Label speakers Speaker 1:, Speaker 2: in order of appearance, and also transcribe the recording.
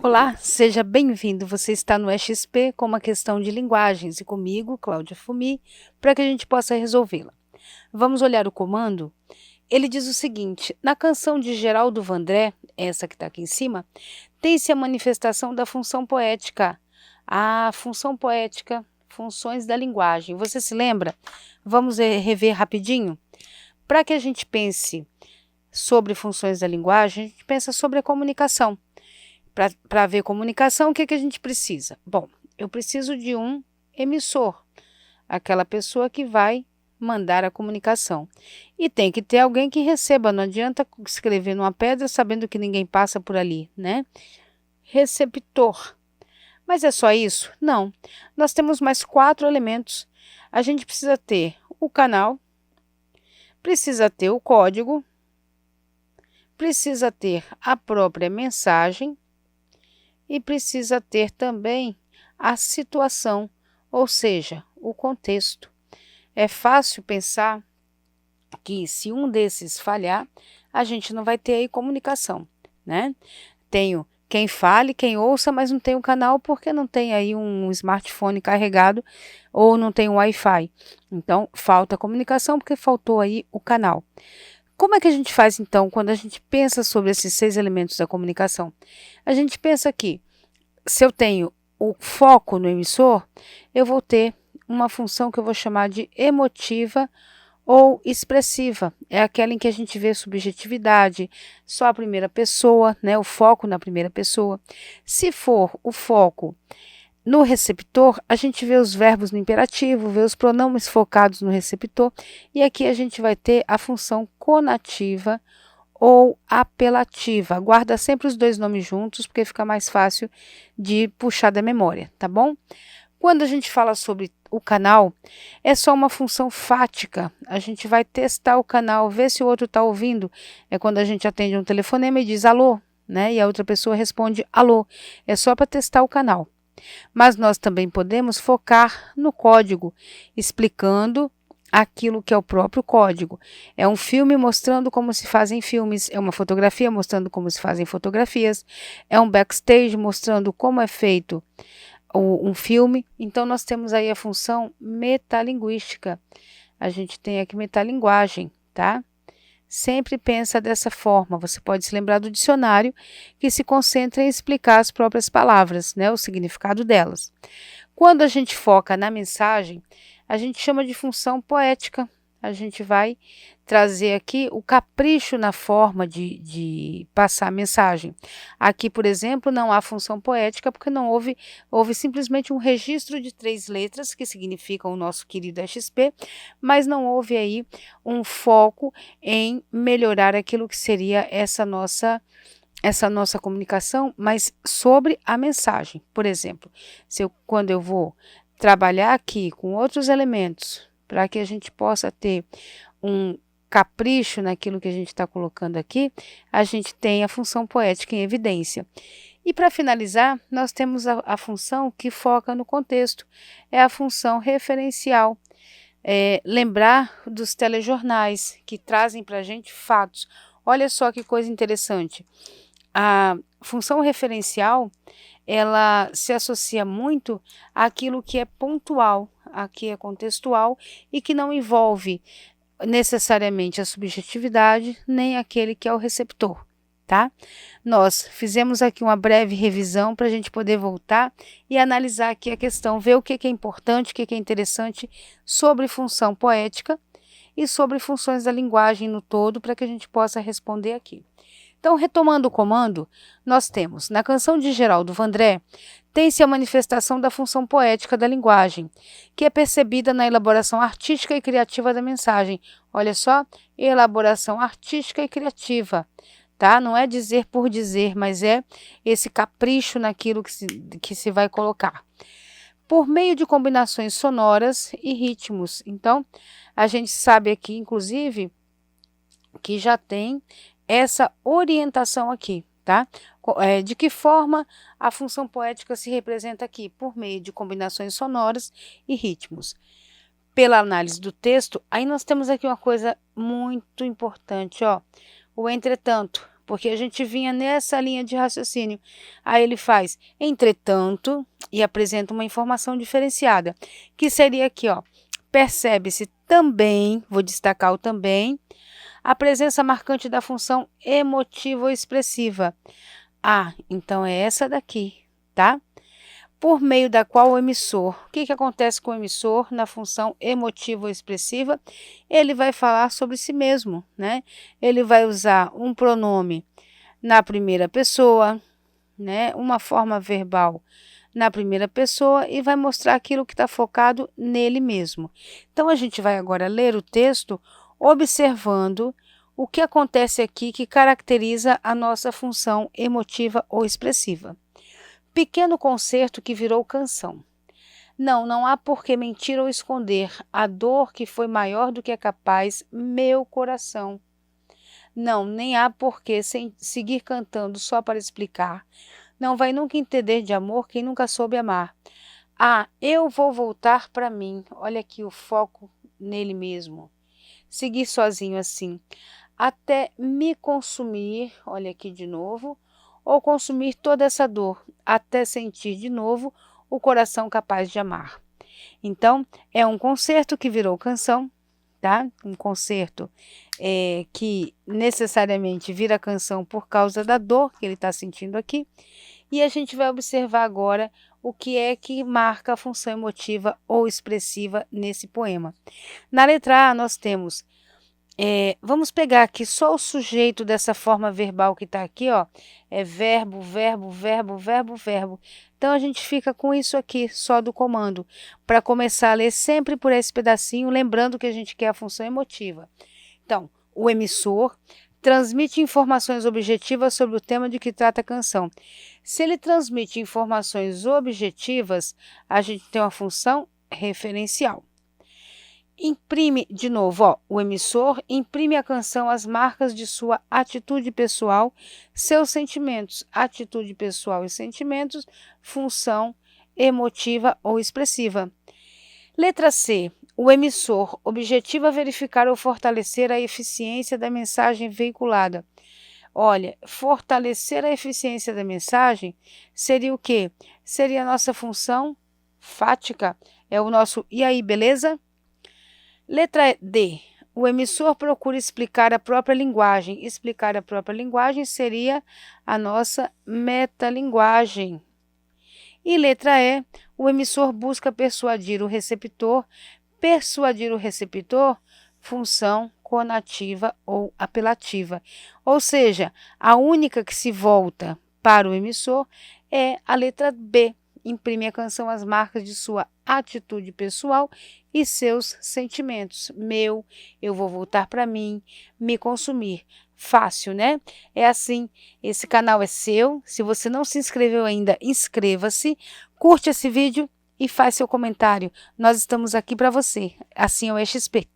Speaker 1: Olá, seja bem-vindo. Você está no EXP com uma questão de linguagens e comigo, Cláudia Fumi, para que a gente possa resolvê-la. Vamos olhar o comando? Ele diz o seguinte: na canção de Geraldo Vandré, essa que está aqui em cima, tem-se a manifestação da função poética. A função poética, funções da linguagem. Você se lembra? Vamos rever rapidinho? Para que a gente pense sobre funções da linguagem, a gente pensa sobre a comunicação. Para haver comunicação, o que a gente precisa? Bom, eu preciso de um emissor, aquela pessoa que vai mandar a comunicação. E tem que ter alguém que receba, não adianta escrever numa pedra sabendo que ninguém passa por ali, né? Receptor. Mas é só isso? Não. Nós temos mais 4 elementos. A gente precisa ter o canal, precisa ter o código, precisa ter a própria mensagem, e precisa ter também a situação, ou seja, o contexto. É fácil pensar que se um desses falhar, a gente não vai ter aí comunicação, né? Tenho quem fale, quem ouça, mas não tem um canal porque não tem aí um smartphone carregado ou não tem um Wi-Fi. Então, falta comunicação porque faltou aí o canal. Como é que a gente faz então quando a gente pensa sobre esses 6 elementos da comunicação? A gente pensa que se eu tenho o foco no emissor, eu vou ter uma função que eu vou chamar de emotiva ou expressiva. É aquela em que a gente vê subjetividade, só a primeira pessoa, né, o foco na primeira pessoa. Se for o foco no receptor, a gente vê os verbos no imperativo, vê os pronomes focados no receptor, e aqui a gente vai ter a função conativa ou apelativa. Guarda sempre os 2 nomes juntos, porque fica mais fácil de puxar da memória, tá bom? Quando a gente fala sobre o canal, é só uma função fática. A gente vai testar o canal, ver se o outro está ouvindo. É quando a gente atende um telefonema e diz alô, né? E a outra pessoa responde alô. É só para testar o canal. Mas nós também podemos focar no código, explicando aquilo que é o próprio código. É um filme mostrando como se fazem filmes, é uma fotografia mostrando como se fazem fotografias, é um backstage mostrando como é feito um filme. Então nós temos aí a função metalinguística. A gente tem aqui metalinguagem, tá? Sempre pensa dessa forma. Você pode se lembrar do dicionário, que se concentra em explicar as próprias palavras, né, o significado delas. Quando a gente foca na mensagem, a gente chama de função poética. A gente vai trazer aqui o capricho na forma de passar a mensagem. Aqui, por exemplo, não há função poética porque não houve simplesmente um registro de 3 letras que significam o nosso querido XP, mas não houve aí um foco em melhorar aquilo que seria essa nossa comunicação, mas sobre a mensagem. Por exemplo, quando eu vou trabalhar aqui com outros elementos para que a gente possa ter um capricho naquilo que a gente está colocando aqui, a gente tem a função poética em evidência. E para finalizar, nós temos a função que foca no contexto, é a função referencial. Lembrar dos telejornais que trazem para a gente fatos. Olha só que coisa interessante. A função referencial, ela se associa muito àquilo que é pontual, a que é contextual e que não envolve necessariamente a subjetividade, nem aquele que é o receptor, tá? Nós fizemos aqui uma breve revisão para a gente poder voltar e analisar aqui a questão, ver o que é importante, o que é interessante sobre função poética e sobre funções da linguagem no todo, para que a gente possa responder aqui. Então, retomando o comando, nós temos, na canção de Geraldo Vandré, tem-se a manifestação da função poética da linguagem, que é percebida na elaboração artística e criativa da mensagem. Olha só, elaboração artística e criativa, tá? Não é dizer por dizer, mas é esse capricho naquilo que se vai colocar. Por meio de combinações sonoras e ritmos. Então, a gente sabe aqui, inclusive, que já tem essa orientação aqui, tá? De que forma a função poética se representa aqui? Por meio de combinações sonoras e ritmos. Pela análise do texto, aí nós temos aqui uma coisa muito importante, ó. O entretanto, porque a gente vinha nessa linha de raciocínio. Aí ele faz, entretanto, e apresenta uma informação diferenciada, que seria aqui, ó, percebe-se também, vou destacar o também, a presença marcante da função emotiva ou expressiva. Ah, então é essa daqui, tá? Por meio da qual o emissor, o que acontece com o emissor na função emotiva ou expressiva? Ele vai falar sobre si mesmo, né? Ele vai usar um pronome na primeira pessoa, né? Uma forma verbal na primeira pessoa e vai mostrar aquilo que está focado nele mesmo. Então, a gente vai agora ler o texto observando o que acontece aqui que caracteriza a nossa função emotiva ou expressiva. Pequeno concerto que virou canção. Não há por que mentir ou esconder a dor que foi maior do que é capaz meu coração. Não, nem há por que seguir cantando só para explicar. Não vai nunca entender de amor quem nunca soube amar. Ah, eu vou voltar para mim. Olha aqui o foco nele mesmo. Seguir sozinho assim, até me consumir, olha aqui de novo, ou consumir toda essa dor, até sentir de novo o coração capaz de amar. Então, é um concerto que virou canção, tá? Um concerto que necessariamente vira canção por causa da dor que ele está sentindo aqui. E a gente vai observar agora o que é que marca a função emotiva ou expressiva nesse poema. Na letra A, nós temos vamos pegar aqui só o sujeito dessa forma verbal que está aqui, ó, é verbo, verbo, verbo, verbo, verbo. Então, a gente fica com isso aqui, só do comando, para começar a ler sempre por esse pedacinho, lembrando que a gente quer a função emotiva. Então, o emissor transmite informações objetivas sobre o tema de que trata a canção. Se ele transmite informações objetivas, a gente tem uma função referencial. Imprime, de novo, ó, o emissor imprime à canção as marcas de sua atitude pessoal, seus sentimentos, atitude pessoal e sentimentos, função emotiva ou expressiva. Letra C. O emissor objetiva verificar ou fortalecer a eficiência da mensagem veiculada. Olha, fortalecer a eficiência da mensagem seria o quê? Seria a nossa função fática, é o nosso e aí, beleza? Letra D. O emissor procura explicar a própria linguagem. Explicar a própria linguagem seria a nossa metalinguagem. E letra E. O emissor busca persuadir o receptor. Persuadir o receptor, função conativa ou apelativa. Ou seja, a única que se volta para o emissor é a letra B. Imprime a canção as marcas de sua atitude pessoal e seus sentimentos. Meu, eu vou voltar para mim, me consumir. Fácil, né? É assim, esse canal é seu. Se você não se inscreveu ainda, inscreva-se, curte esse vídeo e faz seu comentário. Nós estamos aqui para você. Assim é o EXP.